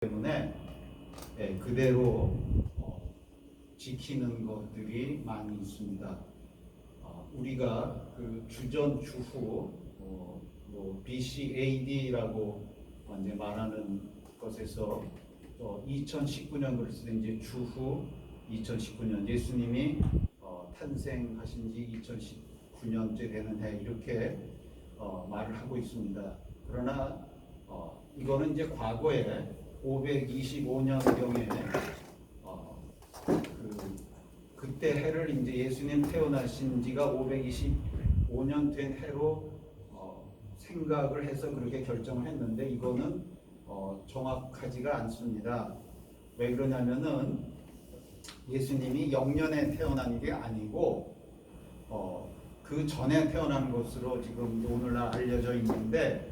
때문에 그대로 지키는 것들이 많이 있습니다. 우리가 그 주전 주후 BC AD라고 이제 말하는 것에서 2019년 그랬을 때 이제 주후 2019년 예수님이 탄생하신 지 2019년째 되는 해 이렇게 말을 하고 있습니다. 그러나 이거는 이제 과거에 525년경에 그때 해를 이제 예수님 태어나신 지가 525년 된 해로 생각을 해서 그렇게 결정을 했는데 이거는 정확하지가 않습니다. 왜 그러냐면은 예수님이 영년에 태어난 게 아니고 그 전에 태어난 것으로 지금 오늘날 알려져 있는데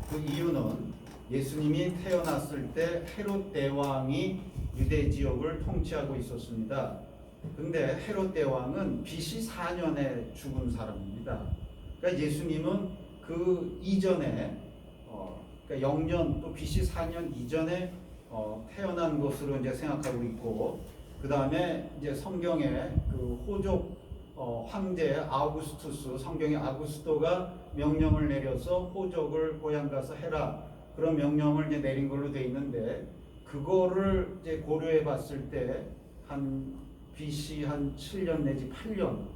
그 이유는 예수님이 태어났을 때 헤롯 대왕이 유대 지역을 통치하고 있었습니다. 근데 헤롯 대왕은 BC 4년에 죽은 사람입니다. 그러니까 예수님은 그 이전에 그러니까 영년 또 BC 4년 이전에 태어난 것으로 이제 생각하고 있고 그 다음에 이제 성경에 그 호족 황제 아우구스투스 성경의 아구스토가 명령을 내려서 호족을 고향 가서 해라 그런 명령을 이제 내린 걸로 돼 있는데 그거를 이제 고려해 봤을 때 한 BC 한 7년 내지 8년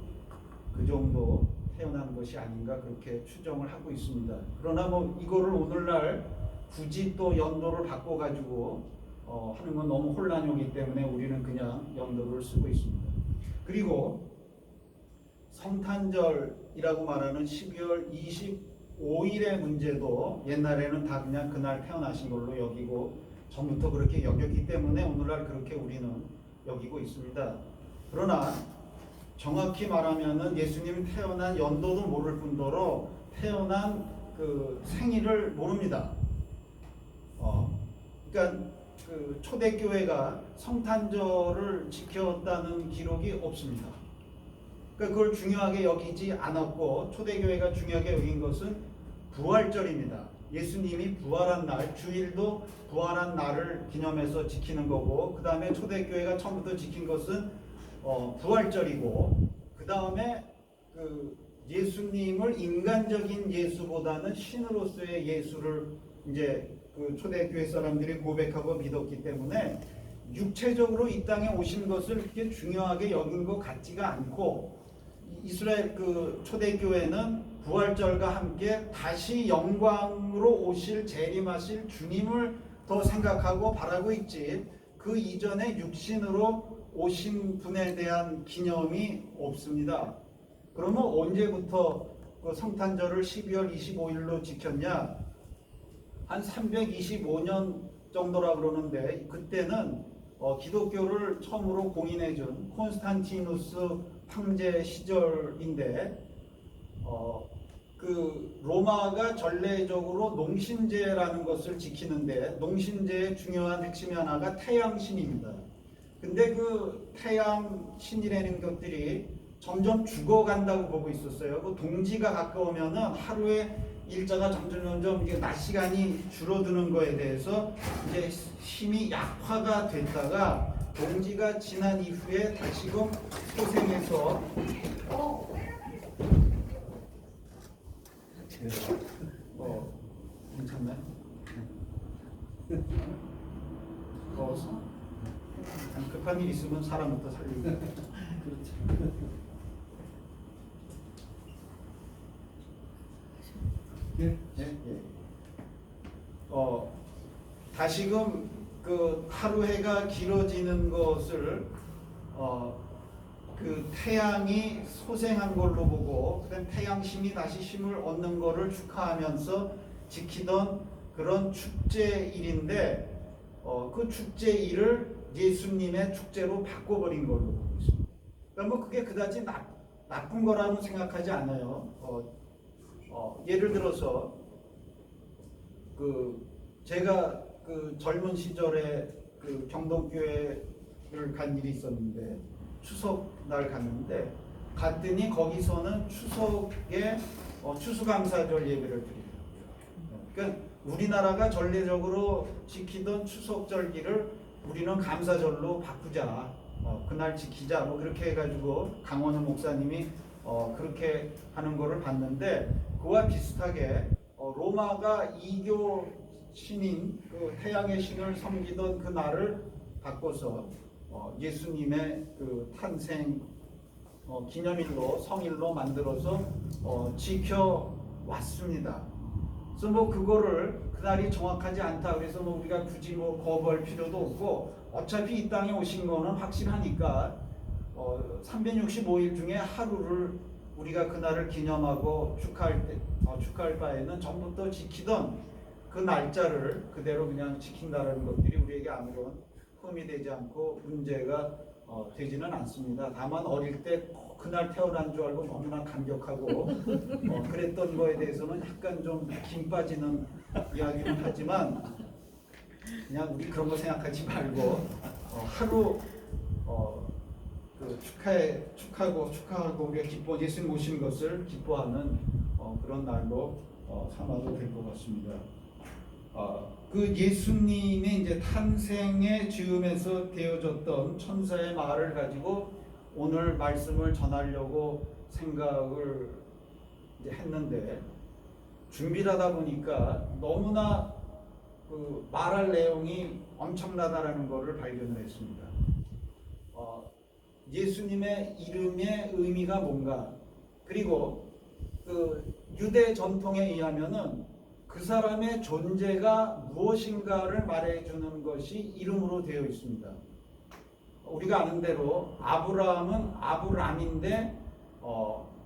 그 정도 태어난 것이 아닌가 그렇게 추정을 하고 있습니다. 그러나 뭐 이거를 오늘날 굳이 또 연도를 바꿔 가지고 하는 건 너무 혼란이 오기 때문에 우리는 그냥 연도를 쓰고 있습니다. 그리고 성탄절이라고 말하는 12월 25일의 문제도 옛날에는 다 그냥 그날 태어나신 걸로 여기고 전부터 그렇게 여겼기 때문에 오늘날 그렇게 우리는 여기고 있습니다. 그러나 정확히 말하면은 예수님이 태어난 연도도 모를 뿐더러 태어난 그 생일을 모릅니다. 그러니까 그 초대교회가 성탄절을 지켰다는 기록이 없습니다. 그러니까 그걸 중요하게 여기지 않았고 초대교회가 중요하게 여긴 것은 부활절입니다. 예수님이 부활한 날, 주일도 부활한 날을 기념해서 지키는 거고 그 다음에 초대교회가 처음부터 지킨 것은 부활절이고 그 다음에 그 예수님을 인간적인 예수보다는 신으로서의 예수를 이제 그 초대교회 사람들이 고백하고 믿었기 때문에 육체적으로 이 땅에 오신 것을 그렇게 중요하게 여긴 것 같지가 않고 이스라엘 그 초대교회는 부활절과 함께 다시 영광으로 오실 재림하실 주님을 더 생각하고 바라고 있지 그 이전에 육신으로 오신 분에 대한 기념이 없습니다. 그러면 언제부터 그 성탄절을 12월 25일로 지켰냐? 한 325년 정도라 그러는데 그때는 기독교를 처음으로 공인해준 콘스탄티누스 황제 시절인데 그 로마가 전례적으로 농신제라는 것을 지키는데 농신제의 중요한 핵심이 하나가 태양신입니다. 근데 그 태양신이라는 것들이 점점 죽어간다고 보고 있었어요. 그 동지가 가까우면은 하루에 일자가 점점 이게 낮 시간이 줄어드는 거에 대해서 이제 힘이 약화가 됐다가 동지가 지난 이후에 다시금 소생해서 괜찮나요? 더워서? 급한 일 있으면 사람부터 살리고 그렇죠. 예. 다시금 그 하루 해가 길어지는 것을 그 태양이 소생한 걸로 보고 그다음 태양신이 다시 힘을 얻는 것을 축하하면서 지키던 그런 축제일인데 그 축제일을 예수님의 축제로 바꿔버린 걸로 보고 있습니다. 그러니까 뭐 그게 그다지 나쁜 거라고 생각하지 않아요. 예를 들어서 그 제가 그 젊은 시절에 그 경동교회를 간 일이 있었는데 추석 날 갔는데 갔더니 거기서는 추석에 추수감사절 예배를 드리더라고요. 그러니까 우리나라가 전례적으로 지키던 추석절기를 우리는 감사절로 바꾸자. 그날 지키자. 뭐 그렇게 해가지고 강원우 목사님이 그렇게 하는 거를 봤는데, 그와 비슷하게 로마가 이교 신인 그 태양의 신을 섬기던 그 날을 바꿔서 예수님의 그 탄생 기념일로, 성일로 만들어서 지켜 왔습니다. 그래서 뭐 그거를 그날이 정확하지 않다 그래서 뭐 우리가 굳이 뭐 거부할 필요도 없고, 어차피 이 땅에 오신 거는 확실하니까 365일 중에 하루를 우리가 그날을 기념하고 축하할 바에는 전부터 지키던 그 날짜를 그대로 그냥 지킨다는 것들이 우리에게 아무런 흠이 되지 않고 문제가 되지는 않습니다. 다만 어릴 때 그날 태어난 줄 알고 너무나 감격하고 그랬던 거에 대해서는 약간 좀 김 빠지는 이야기는 하지만, 그냥 우리 그런 거 생각하지 말고 하루 그 축하하고 우리가 예수님 오신 것을 기뻐하는 그런 날로 삼아도 될 것 같습니다. 그 예수님의 이제 탄생의 즈음에서 되어졌던 천사의 말을 가지고 오늘 말씀을 전하려고 생각을 이제 했는데, 준비를 하다 보니까 너무나 그 말할 내용이 엄청나다라는 것을 발견을 했습니다. 예수님의 이름의 의미가 뭔가, 그리고 그 유대 전통에 의하면은 그 사람의 존재가 무엇인가를 말해주는 것이 이름으로 되어 있습니다. 우리가 아는 대로 아브라함은 아브람인데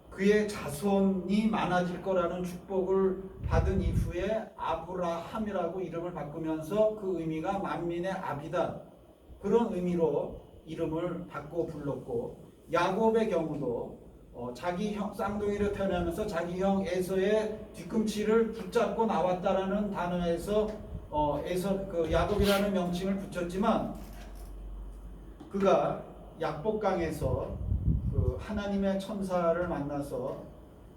그의 자손이 많아질 거라는 축복을 받은 이후에 아브라함이라고 이름을 바꾸면서 그 의미가 만민의 아비다, 그런 의미로 이름을 바꿔 불렀고, 야곱의 경우도 자기 형 쌍둥이로 태어나면서 자기 형 에서의 뒤꿈치를 붙잡고 나왔다라는 단어에서 그 야곱이라는 명칭을 붙였지만, 그가 약복강에서 그 하나님의 천사를 만나서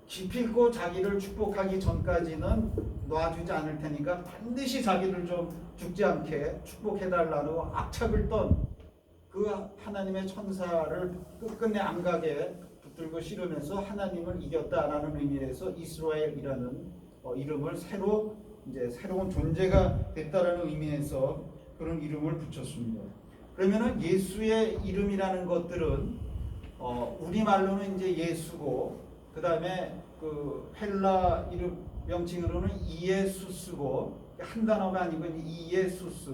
기필코 자기를 축복하기 전까지는 놔주지 않을 테니까 반드시 자기를 좀 죽지 않게 축복해달라고 악착을 떤 그 하나님의 천사를 끝끝내 안 가게 붙들고 씨르면서 하나님을 이겼다라는 의미에서 이스라엘이라는 이름을 새로운 존재가 됐다라는 의미에서 그런 이름을 붙였습니다. 그러면은 예수의 이름이라는 것들은 우리말로는 이제 예수고, 그 다음에 그 헬라 이름 명칭으로는 이에수스고, 한 단어가 아니고 이에수스.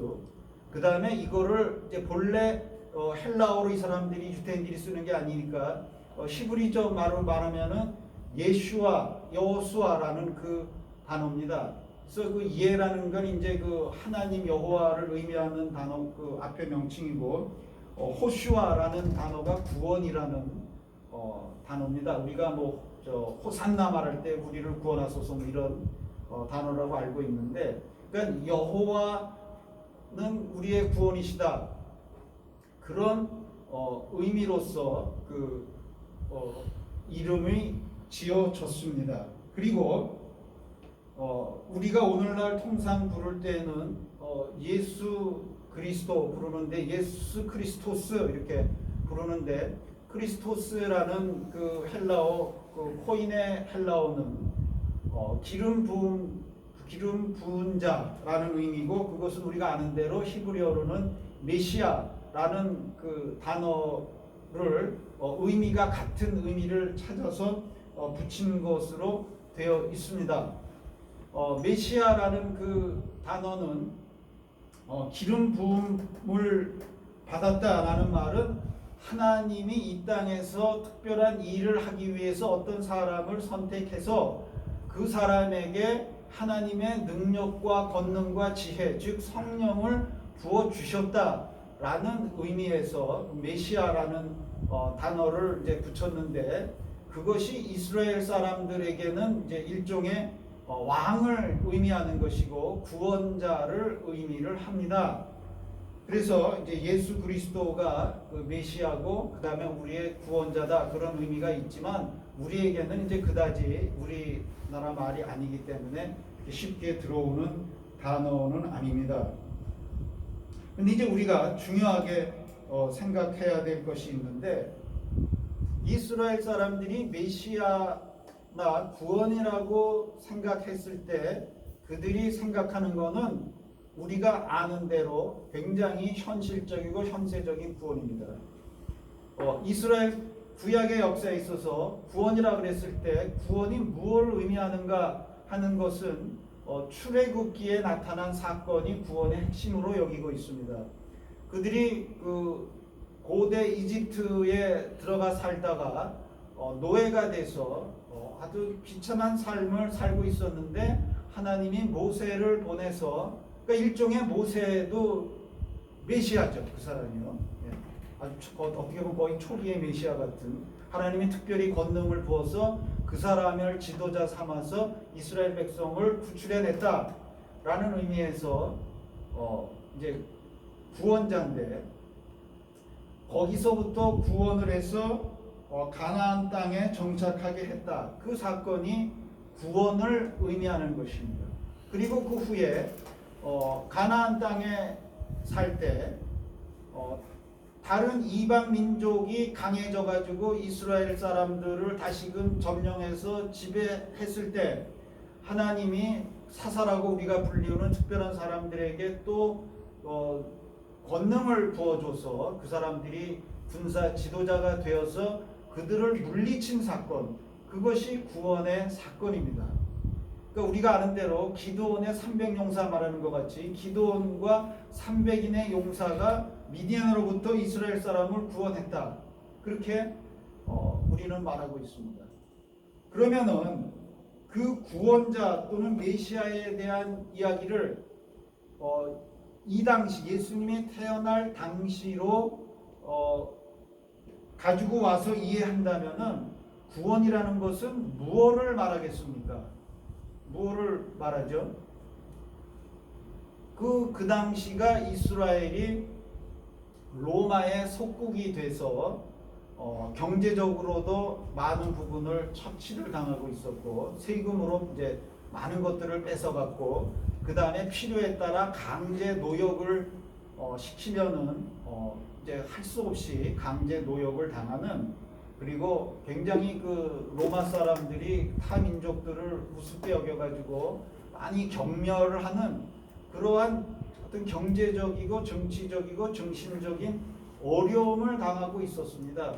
그 다음에 이거를 이제 본래 헬라어로 이 사람들이 유대인들이 쓰는 게 아니니까 히브리적 말로 말하면은 예슈아, 여호수아라는 그 단어입니다. 그래서 그 이에라는 건 이제 그 하나님 여호와를 의미하는 단어 그 앞에 명칭이고, 호슈아라는 단어가 구원이라는 단어입니다. 우리가 뭐 호산나 말할 때 우리를 구원하소서 이런 단어라고 알고 있는데, 그러니까 여호와는 우리의 구원이시다, 그런 의미로서 그 이름이 지어졌습니다. 그리고 우리가 오늘날 통상 부를 때는 예수 그리스도 부르는데, 예수 크리스토스 이렇게 부르는데, 크리스토스라는 그 헬라어 그 코인의 헬라어는 기름 부은 자라는 의미고, 그것은 우리가 아는 대로 히브리어로는 메시아라는 그 단어를 의미가 같은 의미를 찾아서 붙인 것으로 되어 있습니다. 메시아라는 그 단어는 기름 부음을 받았다라는 말은 하나님이 이 땅에서 특별한 일을 하기 위해서 어떤 사람을 선택해서 그 사람에게 하나님의 능력과 권능과 지혜, 즉 성령을 부어 주셨다라는 의미에서 메시아라는 단어를 이제 붙였는데, 그것이 이스라엘 사람들에게는 이제 일종의 왕을 의미하는 것이고 구원자를 의미를 합니다. 그래서 이제 예수 그리스도가 그 메시아고 그 다음에 우리의 구원자다, 그런 의미가 있지만 우리에게는 이제 그다지 우리나라 말이 아니기 때문에 쉽게 들어오는 단어는 아닙니다. 근데 이제 우리가 중요하게 생각해야 될 것이 있는데, 이스라엘 사람들이 메시아나 구원이라고 생각했을 때 그들이 생각하는 것은 우리가 아는 대로 굉장히 현실적이고 현세적인 구원입니다. 이스라엘 구약의 역사에 있어서 구원이라 그랬을 때 구원이 무엇을 의미하는가 하는 것은 출애굽기에 나타난 사건이 구원의 핵심으로 여기고 있습니다. 그들이 그 고대 이집트에 들어가 살다가 노예가 돼서 아주 비참한 삶을 살고 있었는데, 하나님이 모세를 보내서, 그러니까 일종의 모세도 메시아죠, 그 사람이요. 아주 어떻게 보면 거의 초기의 메시아 같은, 하나님이 특별히 권능을 부어서 그 사람을 지도자 삼아서 이스라엘 백성을 구출해냈다라는 의미에서 이제 구원자인데, 거기서부터 구원을 해서 가나안 땅에 정착하게 했다. 그 사건이 구원을 의미하는 것입니다. 그리고 그 후에 가나안 땅에 살 때 다른 이방 민족이 강해져 가지고 이스라엘 사람들을 다시금 점령해서 지배했을 때, 하나님이 사사라고 우리가 불리우는 특별한 사람들에게 또 권능을 부어줘서 그 사람들이 군사 지도자가 되어서 그들을 물리친 사건, 그것이 구원의 사건입니다. 그러니까 우리가 아는 대로 기드온의 300용사 말하는 것 같이 기드온과 300인의 용사가 미디안으로부터 이스라엘 사람을 구원했다, 그렇게 우리는 말하고 있습니다. 그러면은 그 구원자 또는 메시아에 대한 이야기를 이 당시 예수님이 태어날 당시로 가지고 와서 이해한다면은 구원이라는 것은 무엇을 말하겠습니까? 무엇을 말하죠? 그 당시가 이스라엘이 로마의 속국이 돼서 경제적으로도 많은 부분을 착취를 당하고 있었고, 세금으로 이제 많은 것들을 뺏어갔고, 그 다음에 필요에 따라 강제 노역을 시키면은 이제 할 수 없이 강제 노역을 당하는, 그리고 굉장히 그 로마 사람들이 타 민족들을 우습게 여겨가지고 많이 경멸을 하는 그러한 어떤 경제적이고 정치적이고 정신적인 어려움을 당하고 있었습니다.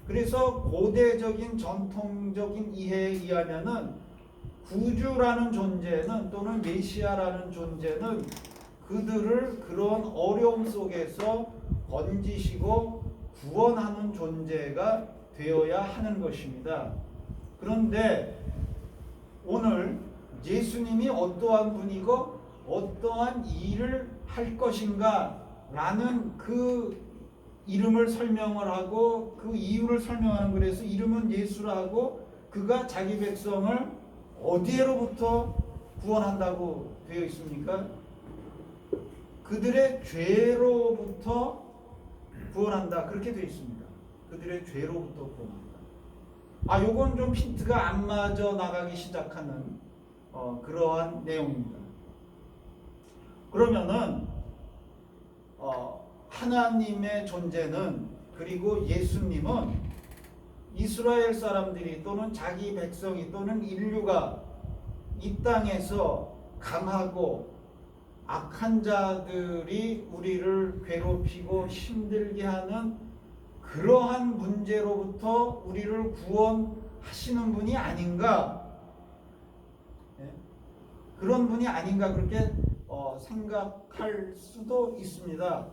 그래서 고대적인 전통적인 이해에 의하면은 구주라는 존재는, 또는 메시아라는 존재는 그들을 그런 어려움 속에서 건지시고 구원하는 존재가 되어야 하는 것입니다. 그런데 오늘 예수님이 어떠한 분이고 어떠한 일을 할 것인가 라는 그 이름을 설명을 하고 그 이유를 설명하는, 그래서 이름은 예수라 하고 그가 자기 백성을 어디에로부터 구원한다고 되어 있습니까? 그들의 죄로부터 구원한다, 그렇게 되어 있습니다. 그들의 죄로부터 구원한다. 요건 좀 힌트가 안 맞아 나가기 시작하는 그러한 내용입니다. 그러면은 하나님의 존재는, 그리고 예수님은 이스라엘 사람들이 또는 자기 백성이 또는 인류가 이 땅에서 강하고 악한 자들이 우리를 괴롭히고 힘들게 하는 그러한 문제로부터 우리를 구원하시는 분이 아닌가, 그런 분이 아닌가, 그렇게 생각할 수도 있습니다.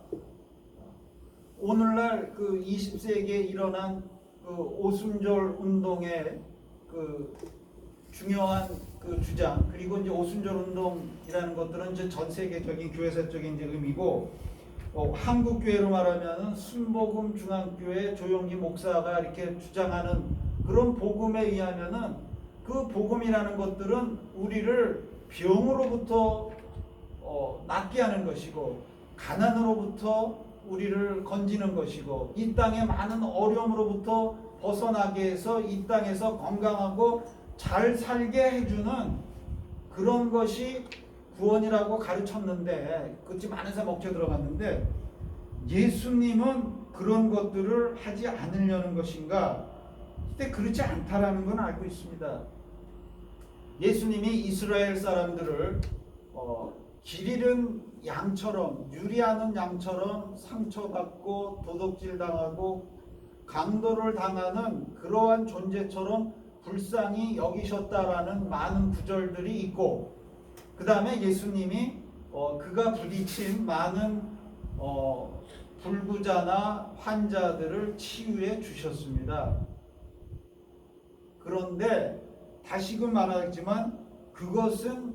오늘날 그 20세기에 일어난 그 오순절 운동의 그 중요한 그 주장, 그리고 이제 오순절 운동이라는 것들은 이제 전 세계적인 교회사적인 이제 의미고, 한국 교회로 말하면은 순복음 중앙교회 조용기 목사가 이렇게 주장하는 그런 복음에 의하면은, 그 복음이라는 것들은 우리를 병으로부터 낫게 하는 것이고, 가난으로부터 우리를 건지는 것이고, 이 땅의 많은 어려움으로부터 벗어나게 해서 이 땅에서 건강하고 잘 살게 해주는 그런 것이 구원이라고 가르쳤는데 그치 많은 사람 먹혀 들어갔는데 예수님은 그런 것들을 하지 않으려는 것인가? 근데 그렇지 않다라는 건 알고 있습니다. 예수님이 이스라엘 사람들을 길 잃은 양처럼 유리하는 양처럼 상처받고 도둑질 당하고 강도를 당하는 그러한 존재처럼 불쌍히 여기셨다라는 많은 구절들이 있고 그 다음에 예수님이 그가 부딪힌 많은 불구자나 환자들을 치유해 주셨습니다. 그런데 다시금 말하지만 그것은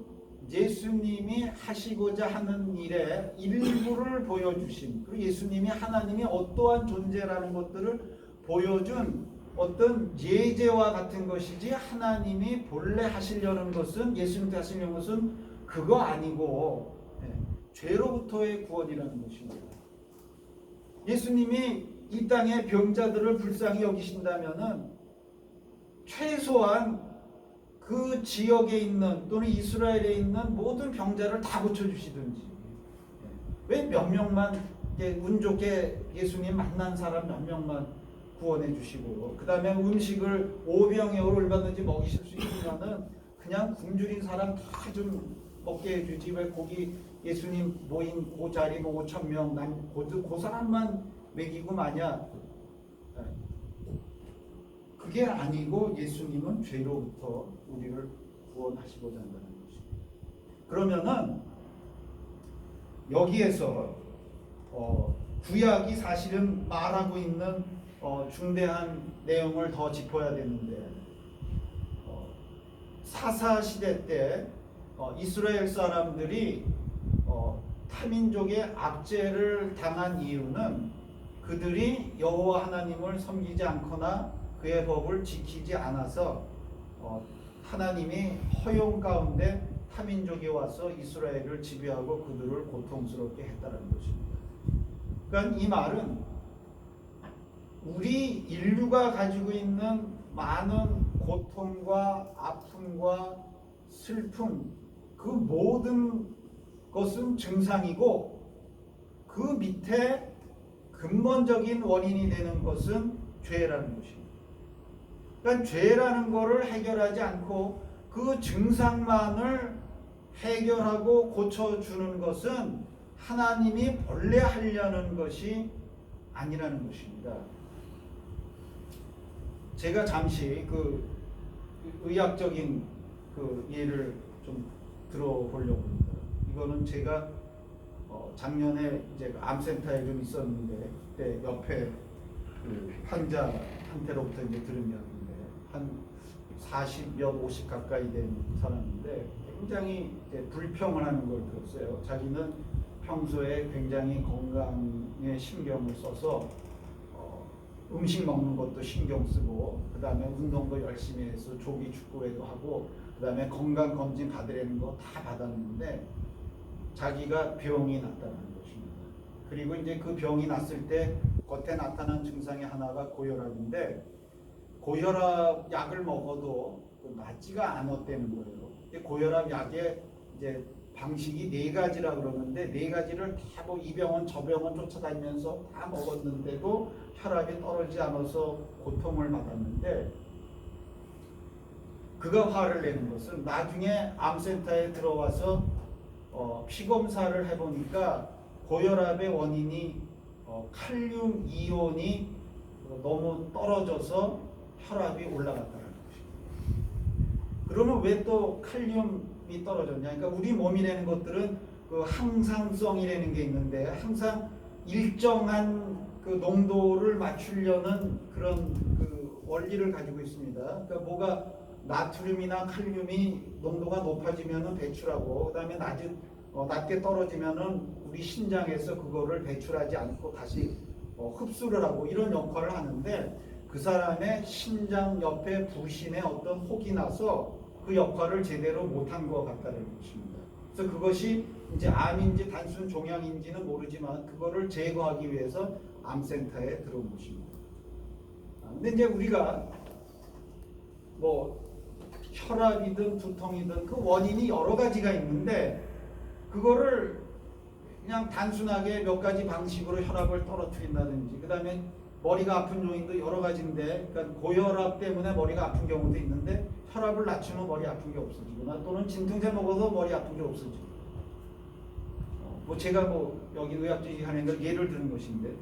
예수님이 하시고자 하는 일의 일부를 보여주신 그리고 예수님이 하나님이 어떠한 존재라는 것들을 보여준 어떤 예제와 같은 것이지 하나님이 본래 하시려는 것은 예수님께 하시려는 것은 그거 아니고 죄로부터의 구원이라는 것입니다. 예수님이 이 땅의 병자들을 불쌍히 여기신다면은 최소한 그 지역에 있는 또는 이스라엘에 있는 모든 병자를 다 고쳐주시든지 왜 몇 명만 운 좋게 예수님 만난 사람 몇 명만 구원해 주시고 그 다음에 음식을 오병이어로 얼마든지 먹이실 수 있으면은 그냥 굶주린 사람 다 좀 먹게 해주지 왜 거기 예수님 모인 그 자리 뭐 5,000명 그 사람만 먹이고 마냐. 그게 아니고 예수님은 죄로부터 우리를 구원하시고자 한다는 것입니다. 그러면은 여기에서 구약이 사실은 말하고 있는 중대한 내용을 더 짚어야 되는데 사사 시대 때 이스라엘 사람들이 타민족의 압제를 당한 이유는 그들이 여호와 하나님을 섬기지 않거나 그의 법을 지키지 않아서 하나님이 허용 가운데 타민족이 와서 이스라엘을 지배하고 그들을 고통스럽게 했다는 것입니다. 그러니까 이 말은 우리 인류가 가지고 있는 많은 고통과 아픔과 슬픔 그 모든 것은 증상이고 그 밑에 근본적인 원인이 되는 것은 죄라는 것입니다. 그러니까 죄라는 것을 해결하지 않고 그 증상만을 해결하고 고쳐주는 것은 하나님이 본래 하려는 것이 아니라는 것입니다. 제가 잠시 그 의학적인 그 예를 좀 들어보려고 합니다. 이거는 제가 작년에 이제 암센터에 좀 있었는데 그때 옆에 그 환자한테로부터 이제 들은 이야기인데 한 40몇 50 가까이 된 사람인데 굉장히 이제 불평을 하는 걸 들었어요. 자기는 평소에 굉장히 건강에 신경을 써서 음식 먹는 것도 신경 쓰고 그 다음에 운동도 열심히 해서 조기 축구회도 하고 그 다음에 건강검진 받으려는 거 다 받았는데 자기가 병이 났다는 것입니다. 그리고 이제 그 병이 났을 때 겉에 나타난 증상의 하나가 고혈압인데 고혈압 약을 먹어도 낫지가 않았다는 거예요. 고혈압 약의 이제 방식이 4가지라 그러는데 4가지를 다 뭐 이 병원 저 병원 쫓아다니면서 다 먹었는데도 혈압이 떨어지지 않아서 고통을 받았는데 그가 화를 내는 것은 나중에 암센터에 들어와서 피검사를 해보니까 고혈압의 원인이 칼륨 이온이 너무 떨어져서 혈압이 올라갔다는 것입니다. 그러면 왜 또 칼륨이 떨어졌냐? 그러니까 우리 몸이라는 것들은 그 항상성이라는 게 있는데 항상 일정한 그 농도를 맞추려는 그런 그 원리를 가지고 있습니다. 그러니까 뭐가 나트륨이나 칼륨이 농도가 높아지면은 배출하고 그다음에 낮게 떨어지면은 우리 신장에서 그거를 배출하지 않고 다시 흡수를 하고 이런 역할을 하는데 그 사람의 심장 옆에 부신에 어떤 혹이 나서 그 역할을 제대로 못한 것 같다는 것입니다. 그래서 그것이 이제 암인지 단순 종양인지는 모르지만 그거를 제거하기 위해서 암센터에 들어온 것입니다. 근데 이제 우리가 뭐 혈압이든 두통이든 그 원인이 여러 가지가 있는데 그거를 그냥 단순하게 몇 가지 방식으로 혈압을 떨어뜨린다든지, 그 다음에 머리가 아픈 요인도 여러 가지인데, 그러니까 고혈압 때문에 머리가 아픈 경우도 있는데 혈압을 낮추면 머리 아픈 게 없어지거나, 또는 진통제 먹어도 머리 아픈 게 없어지고, 뭐 제가 뭐 여기 의학적인 하는 걸 예를 드는 것인데,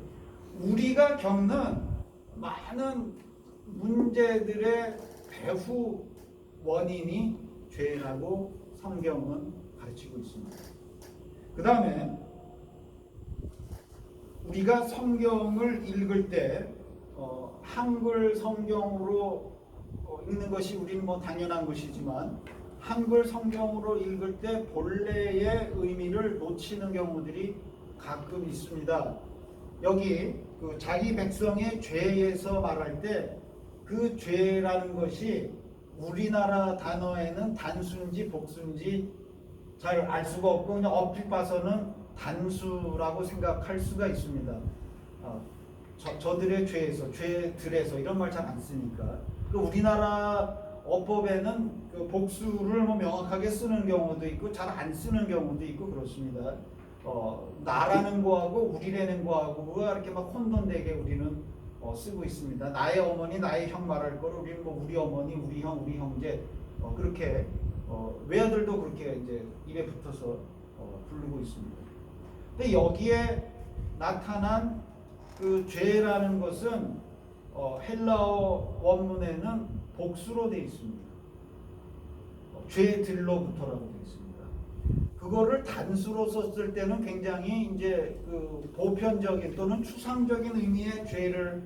우리가 겪는 많은 문제들의 배후 원인이 죄라고 성경은 가르치고 있습니다. 그 다음에 우리가 성경을 읽을 때 한글 성경으로 읽는 것이 우리는 뭐 당연한 것이지만, 한글 성경으로 읽을 때 본래의 의미를 놓치는 경우들이 가끔 있습니다. 여기 그 자기 백성의 죄에서 말할 때 그 죄라는 것이 우리나라 단어에는 단수인지 복수인지 잘 알 수가 없고, 그냥 얼핏 봐서는 단수라고 생각할 수가 있습니다. 저들의 죄에서, 죄들에서 이런 말 잘 안 쓰니까. 그 우리나라 어법에는 그 복수를 뭐 명확하게 쓰는 경우도 있고 잘 안 쓰는 경우도 있고 그렇습니다. 나라는 거하고 우리라는 거하고가 이렇게 막 혼돈되게 우리는 쓰고 있습니다. 나의 어머니, 나의 형 말할 거를 우리는 뭐 우리 어머니, 우리 형, 우리 형제 그렇게 외아들도 그렇게 이제 입에 붙어서 부르고 있습니다. 근데 여기에 나타난 그 죄라는 것은 헬라어 원문에는 복수로 되어 있습니다. 죄들로부터라고 되어 있습니다. 그거를 단수로 썼을 때는 굉장히 이제 그 보편적인 또는 추상적인 의미의 죄를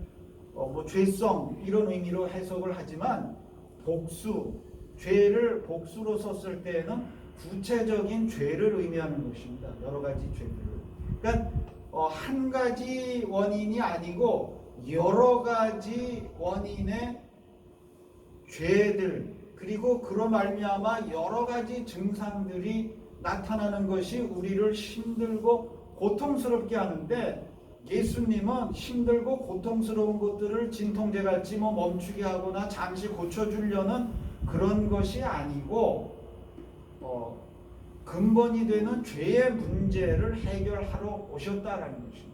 뭐 죄성 이런 의미로 해석을 하지만, 죄를 복수로 썼을 때는 구체적인 죄를 의미하는 것입니다. 여러 가지 죄들을. 그러니까 한 가지 원인이 아니고 여러 가지 원인의 죄들, 그리고 그로 말미암아 여러 가지 증상들이 나타나는 것이 우리를 힘들고 고통스럽게 하는데, 예수님은 힘들고 고통스러운 것들을 진통제같이 뭐 멈추게 하거나 잠시 고쳐주려는 그런 것이 아니고 근본이 되는 죄의 문제를 해결하러 오셨다라는 것입니다.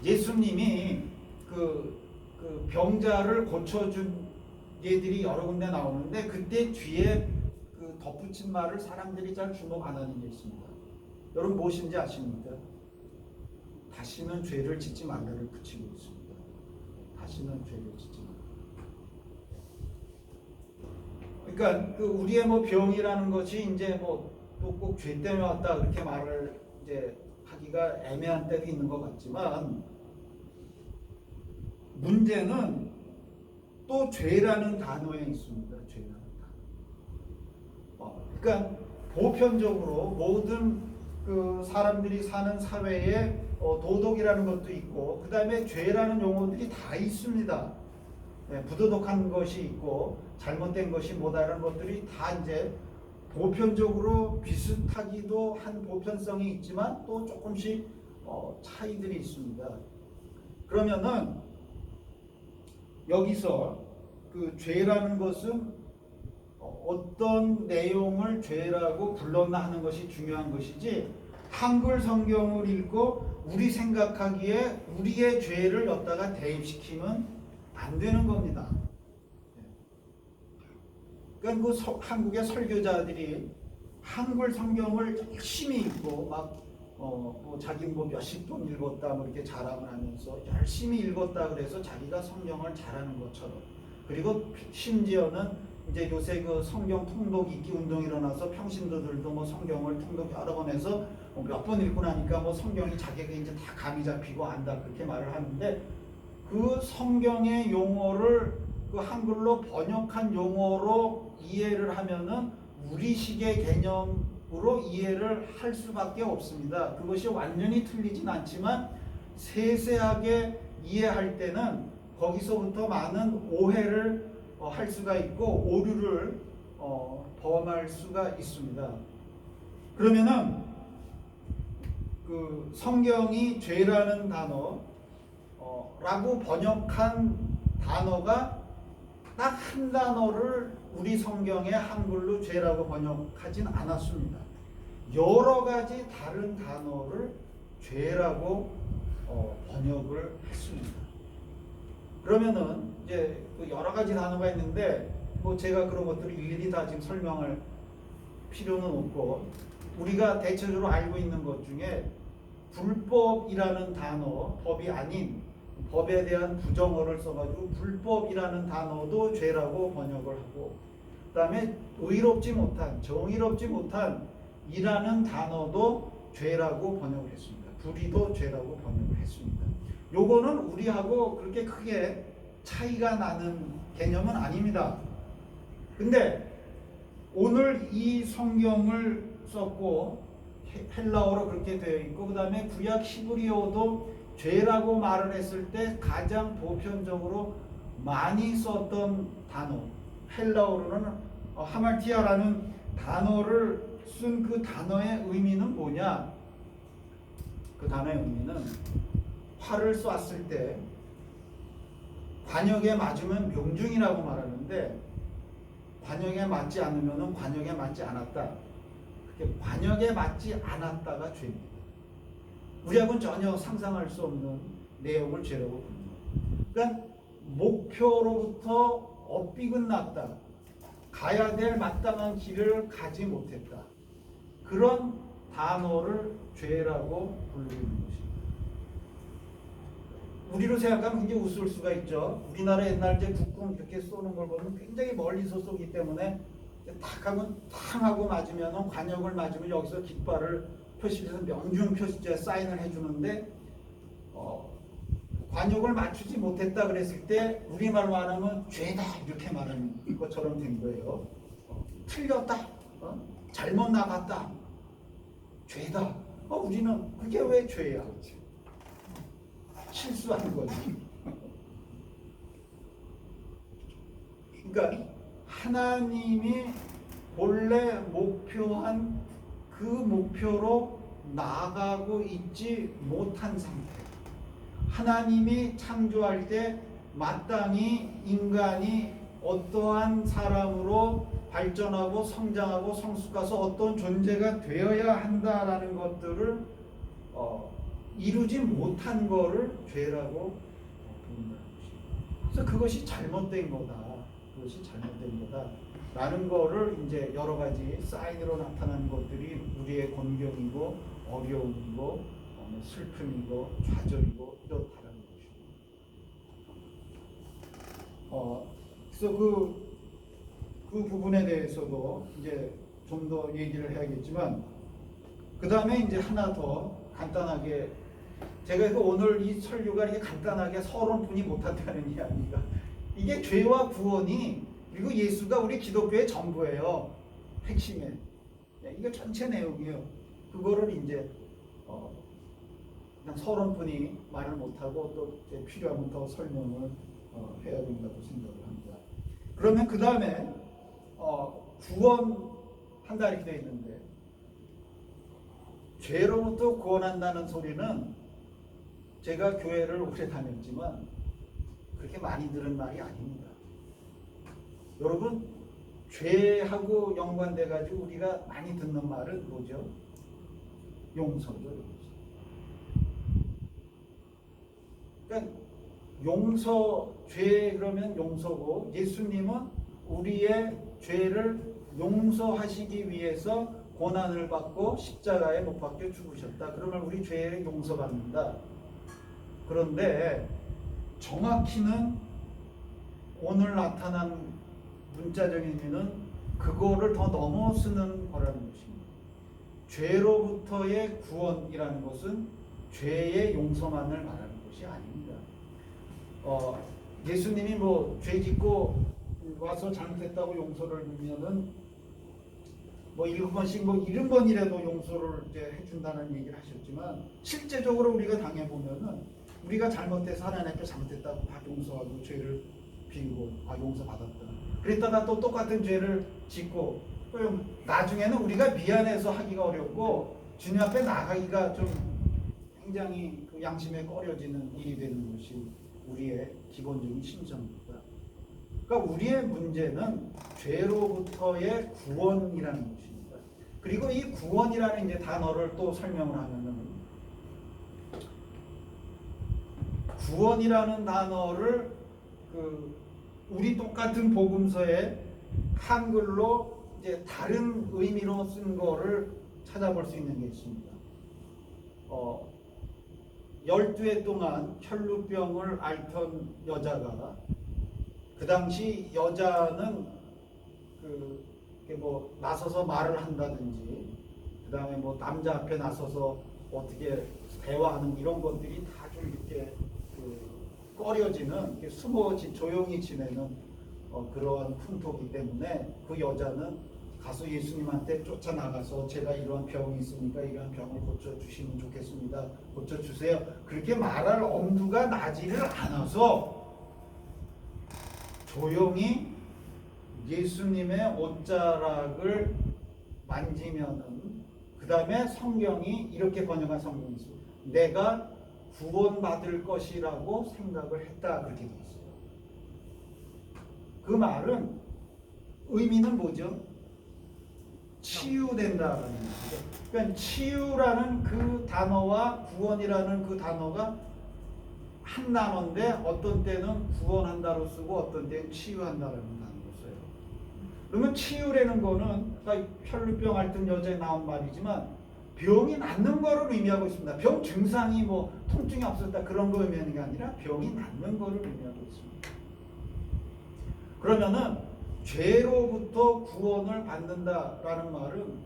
예수님이 그 병자를 고쳐준 예들이 여러 군데 나오는데, 그때 뒤에 그 덧붙인 말을 사람들이 잘 주목 안 하는 게 있습니다. 여러분 무엇인지 아십니까? 다시는 죄를 짓지 말라를 붙이고 있습니다. 다시는 죄를 짓지 말라. 그러니까 그 우리의 뭐 병이라는 것이 이제 뭐 또 꼭 죄 때문에 왔다 그렇게 말을 이제 하기가 애매한 때도 있는 것 같지만, 문제는 또 죄라는 단어에 있습니다. 죄라는 단어. 그러니까 보편적으로 모든 그 사람들이 사는 사회에 도덕이라는 것도 있고, 그 다음에 죄라는 용어들이 다 있습니다. 부도덕한 것이 있고 잘못된 것이 뭐다라는 것들이 다 이제 보편적으로 비슷하기도 한 보편성이 있지만 또 조금씩 차이들이 있습니다. 그러면은 여기서 그 죄라는 것은 어떤 내용을 죄라고 불렀나 하는 것이 중요한 것이지, 한글 성경을 읽고 우리 생각하기에 우리의 죄를 여기다가 대입시키면 안 되는 겁니다. 그러니까 그 한국의 설교자들이 한글 성경을 열심히 읽고 뭐 자기 뭐 몇십 번 읽었다 뭐 이렇게 자랑을 하면서 열심히 읽었다 그래서 자기가 성경을 잘하는 것처럼, 그리고 심지어는 이제 요새 그 성경 통독 읽기 운동이 일어나서 평신도들도 뭐 성경을 통독 여러 번 해서 몇 번 읽고 나니까 뭐 성경이 자기가 이제 다 감이 잡히고 안다 그렇게 말을 하는데, 그 성경의 용어를 그 한글로 번역한 용어로 이해를 하면은 우리식의 개념으로 이해를 할 수밖에 없습니다. 그것이 완전히 틀리진 않지만 세세하게 이해할 때는 거기서부터 많은 오해를 할 수가 있고 오류를 범할 수가 있습니다. 그러면은 그 성경이 죄라는 단어라고 번역한 단어가 딱 한 단어를 우리 성경의 한글로 죄라고 번역하진 않았습니다. 여러 가지 다른 단어를 죄라고 번역을 했습니다. 그러면은 이제 그 여러 가지 단어가 있는데 뭐 제가 그런 것들을 일일이 다 지금 설명할 필요는 없고, 우리가 대체적으로 알고 있는 것 중에 불법이라는 단어, 법이 아닌 법에 대한 부정어를 써가지고 불법이라는 단어도 죄라고 번역을 하고, 그 다음에 의롭지 못한, 정의롭지 못한 이라는 단어도 죄라고 번역을 했습니다. 불의도 죄라고 번역을 했습니다. 요거는 우리하고 그렇게 크게 차이가 나는 개념은 아닙니다. 근데 오늘 이 성경을 썼고 헬라어로 그렇게 되어 있고, 그 다음에 구약 히브리어도 죄라고 말을 했을 때 가장 보편적으로 많이 썼던 단어, 헬라어로는 하말티아라는 단어를 쓴 그 단어의 의미는 뭐냐? 그 단어의 의미는 활을 쐈을 때 관역에 맞으면 명중이라고 말하는데, 관역에 맞지 않으면 관역에 맞지 않았다. 그게 관역에 맞지 않았다가 죄입니다. 우리하고는 전혀 상상할 수 없는 내용을 죄라고 부릅니다. 그러니까 목표로부터 엇비긋났다. 가야 될 마땅한 길을 가지 못했다. 그런 단어를 죄라고 부르는 것입니다. 우리로 생각하면 굉장히 우스울 수가 있죠. 우리나라 옛날 이제 국궁 이렇게 쏘는 걸 보면 굉장히 멀리서 쏘기 때문에 탁 하면 탕 하고 맞으면, 관역을 맞으면 여기서 깃발을 표시해서 명중 표시제 사인을 해주는데, 관역을 맞추지 못했다 그랬을 때 우리말로 말하면 죄다 이렇게 말하는 것처럼 된 거예요. 틀렸다, 잘못 나갔다, 죄다. 우리는 그게 왜 죄야? 실수한 거지. 그러니까 하나님이 본래 목표한 그 목표로 나아가고 있지 못한 상태. 하나님이 창조할 때 마땅히 인간이 어떠한 사람으로 발전하고 성장하고 성숙해서 어떤 존재가 되어야 한다라는 것들을 이루지 못한 거를 죄라고 부른다는 것입니다. 그래서 그것이 잘못된 거다. 그것이 잘못된 거다. 라는 거를 이제 여러 가지 사인으로 나타나는 것들이 우리의 곤경이고 어려움이고 슬픔이고 좌절이고 이렇다는 것입니다. 그래서 그 부분에 대해서도 이제 좀 더 얘기를 해야겠지만, 그 다음에 이제 하나 더 간단하게, 제가 오늘 이 설교가 이렇게 간단하게 서론뿐이 못한다는 이야기가, 이게 죄와 구원이, 그리고 예수가 우리 기독교의 전부예요. 핵심에. 이게 전체 내용이에요. 그거를 이제 그냥 서론뿐이 말을 못하고 또 필요하면 더 설명을 해야 된다고 생각을 합니다. 그러면 그 다음에 구원한다 이렇게 되어 있는데, 죄로부터 구원한다는 소리는 제가 교회를 오래 다녔지만 그렇게 많이 들은 말이 아닙니다. 여러분, 죄하고 연관돼 가지고 우리가 많이 듣는 말은 뭐죠? 용서죠. 그러니까 용서, 죄 그러면 용서고, 예수님은 우리의 죄를 용서하시기 위해서 고난을 받고 십자가에 못 박혀 죽으셨다. 그러면 우리 죄를 용서받는다. 그런데 정확히는 오늘 나타난 문자적인 의미는 그거를 더 넘어서는 거라는 것입니다. 죄로부터의 구원이라는 것은 죄의 용서만을 말하는 것이 아닙니다. 예수님이 뭐 죄 짓고 와서 잘못했다고 용서를 빌면은 뭐 7번씩 뭐 70번이라도 용서를 이제 해준다는 얘기를 하셨지만, 실제적으로 우리가 당해보면은 우리가 잘못해서 하나님께 잘못했다고 용서하고 죄를 비우고 용서받았다. 그랬다가 또 똑같은 죄를 짓고 또 나중에는 우리가 미안해서 하기가 어렵고 주님 앞에 나가기가 좀 굉장히 그 양심에 꺼려지는 일이 되는 것이 우리의 기본적인 심정입니다. 그러니까 우리의 문제는 죄로부터의 구원이라는 것입니다. 그리고 이 구원이라는 이제 단어를 또 설명을 하면은 구원이라는 단어를 우리 똑같은 복음서에 한글로 이제 다른 의미로 쓴 거를 찾아볼 수 있는 게 있습니다. 12해 동안 혈루병을 앓던 여자가 그 당시 여자는 뭐 나서서 말을 한다든지 그 다음에 뭐 남자 앞에 나서서 어떻게 대화하는 이런 것들이 다 좀 이렇게 꺼려지는 조용히 지내는 그러한 풍토기 때문에 그 여자는 가서 예수님한테 쫓아나가서 제가 이러한 병이 있으니까 이러한 병을 고쳐주시면 좋겠습니다. 고쳐주세요. 그렇게 말할 엄두가 나지를 않아서 조용히 예수님의 옷자락을 만지면은 그 다음에 성경이 이렇게 번역한 성경이 있어요. 내가 구원받을 것이라고 생각을 했다 그렇게 되어 있어요. 그 말은 의미는 뭐죠? 치유된다라는 거죠. 그러니까 치유라는 그 단어와 구원이라는 그 단어가 한 단어인데 어떤 때는 구원한다로 쓰고 어떤 때는 치유한다라는 단어로 써요. 그러면 치유라는 거는 그러니까 혈루병 앓던 여자에 나온 말이지만 병이 낫는 거를 의미하고 있습니다. 병 증상이 뭐 통증이 없었다 그런 거 의미하는 게 아니라 병이 낫는 거를 의미하고 있습니다. 그러면은 죄로부터 구원을 받는다라는 말은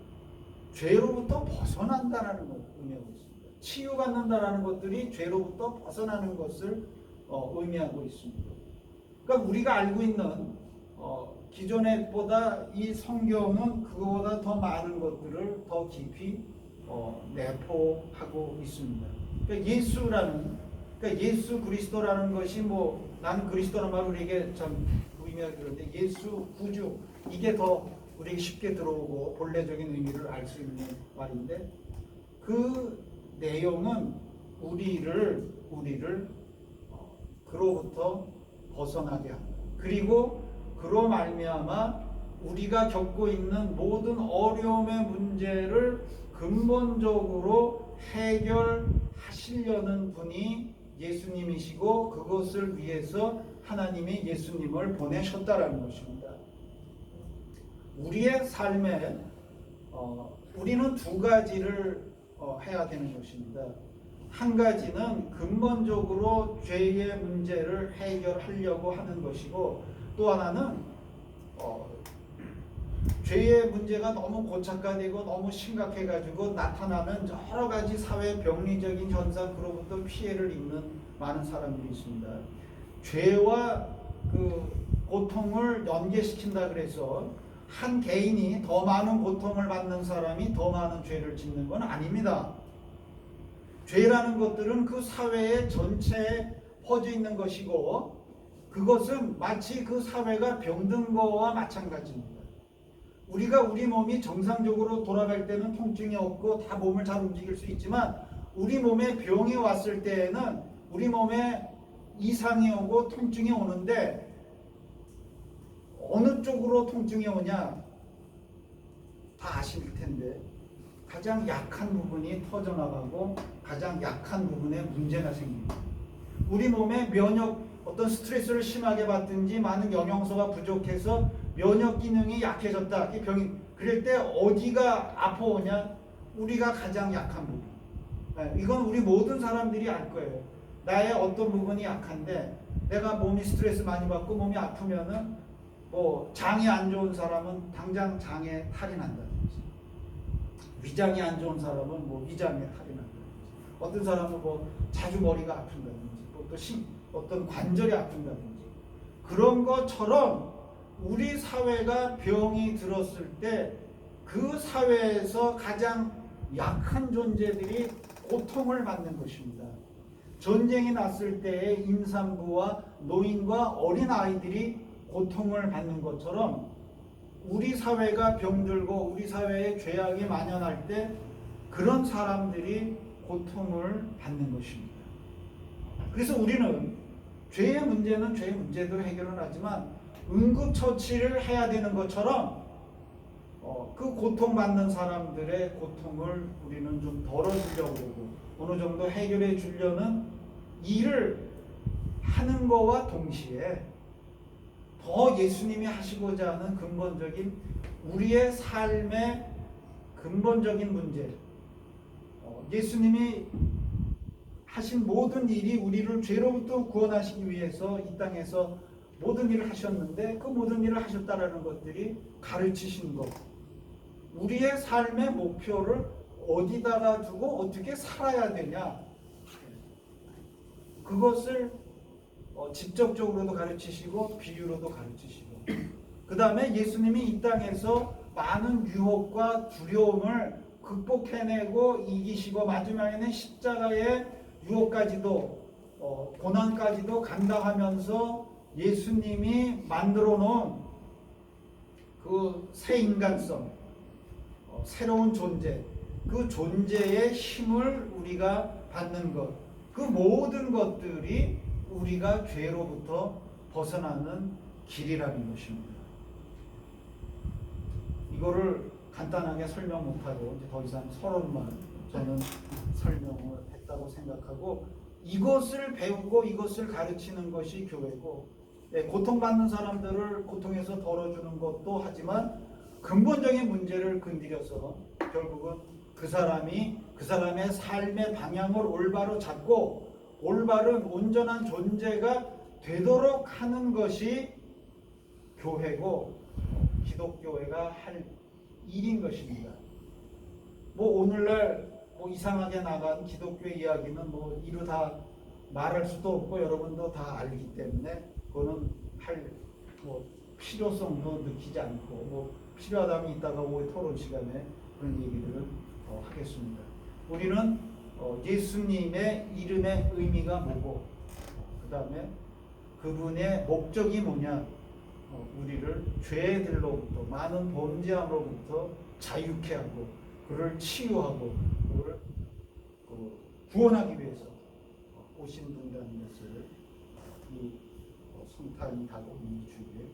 죄로부터 벗어난다라는 걸 의미하고 있습니다. 치유받는다라는 것들이 죄로부터 벗어나는 것을 의미하고 있습니다. 그러니까 우리가 알고 있는 기존에 보다 이 성경은 그거보다 더 많은 것들을 더 깊이 내포하고 있습니다. 그러니까 그러니까 예수 그리스도라는 것이 뭐 나는 그리스도라는 말 우리에게 참 의미가 그런데 예수 구주 이게 더 우리에게 쉽게 들어오고 본래적인 의미를 알 수 있는 말인데 그 내용은 우리를 그로부터 벗어나게 합니다. 그리고 그로 말미암아 우리가 겪고 있는 모든 어려움의 문제를 근본적으로 해결하시려는 분이 예수님이시고 그것을 위해서 하나님이 예수님을 보내셨다라는 것입니다. 우리의 삶에 우리는 두 가지를 해야 되는 것입니다. 한 가지는 근본적으로 죄의 문제를 해결하려고 하는 것이고 또 하나는 죄의 문제가 너무 고착화되고 너무 심각해가지고 나타나는 여러 가지 사회 병리적인 현상 그로부터 피해를 입는 많은 사람들이 있습니다. 죄와 그 고통을 연계시킨다 그래서 한 개인이 더 많은 고통을 받는 사람이 더 많은 죄를 짓는 건 아닙니다. 죄라는 것들은 그 사회의 전체에 퍼져 있는 것이고 그것은 마치 그 사회가 병든 거와 마찬가지입니다. 우리가 우리 몸이 정상적으로 돌아갈 때는 통증이 없고 다 몸을 잘 움직일 수 있지만 우리 몸에 병이 왔을 때에는 우리 몸에 이상이 오고 통증이 오는데 어느 쪽으로 통증이 오냐 다 아실 텐데 가장 약한 부분이 터져나가고 가장 약한 부분에 문제가 생깁니다. 우리 몸에 어떤 스트레스를 심하게 받든지 많은 영양소가 부족해서 면역 기능이 약해졌다. 이 병이 그럴 때 어디가 아파오냐? 우리가 가장 약한 부분. 이건 우리 모든 사람들이 알 거예요. 나의 어떤 부분이 약한데 내가 몸이 스트레스 많이 받고 몸이 아프면은 뭐 장이 안 좋은 사람은 당장 장에 탈이 난다든지 위장이 안 좋은 사람은 뭐 위장에 탈이 난다든지 어떤 사람은 뭐 자주 머리가 아픈다든지 또 어떤 관절이 아픈다든지 그런 것처럼 우리 사회가 병이 들었을 때 그 사회에서 가장 약한 존재들이 고통을 받는 것입니다. 전쟁이 났을 때에 임산부와 노인과 어린아이들이 고통을 받는 것처럼 우리 사회가 병들고 우리 사회에 죄악이 만연할 때 그런 사람들이 고통을 받는 것입니다. 그래서 우리는 죄의 문제는 죄의 문제대로 해결을 하지만 응급처치를 해야 되는 것처럼 그 고통받는 사람들의 고통을 우리는 좀 덜어주려고 하고 어느 정도 해결해 주려는 일을 하는 거와 동시에 더 예수님이 하시고자 하는 근본적인 우리의 삶의 근본적인 문제, 예수님이 하신 모든 일이 우리를 죄로부터 구원하시기 위해서 이 땅에서 모든 일을 하셨는데 그 모든 일을 하셨다라는 것들이 가르치신 것, 우리의 삶의 목표를 어디다가 두고 어떻게 살아야 되냐, 그것을 직접적으로도 가르치시고 비유로도 가르치시고, 그 다음에 예수님이 이 땅에서 많은 유혹과 두려움을 극복해내고 이기시고 마지막에는 십자가의 유혹까지도 고난까지도 감당하면서 예수님이 만들어 놓은 그 새 인간성, 새로운 존재, 그 존재의 힘을 우리가 받는 것, 그 모든 것들이 우리가 죄로부터 벗어나는 길이라는 것입니다. 이거를 간단하게 설명 못하고 이제 더 이상 서론만 저는 설명을 했다고 생각하고, 이것을 배우고 이것을 가르치는 것이 교회고, 고통받는 사람들을 고통에서 덜어주는 것도 하지만 근본적인 문제를 건드려서 결국은 그 사람의 삶의 방향을 올바로 잡고 올바른 온전한 존재가 되도록 하는 것이 교회고 기독교회가 할 일인 것입니다. 오늘날 이상하게 나간 기독교 이야기는 이루 다 말할 수도 없고 여러분도 다 알기 때문에 그거는 할 필요성도 느끼지 않고 필요하다면 이따가 오후 토론 시간에 그런 얘기들을 하겠습니다. 우리는 예수님의 이름의 의미가 뭐고 그 다음에 그분의 목적이 뭐냐, 우리를 죄들로부터 많은 범죄함으로부터 자유케 하고 그를 치유하고 그를 구원하기 위해서 오신 분이라는 것을 이 성탄이 다가오는 주에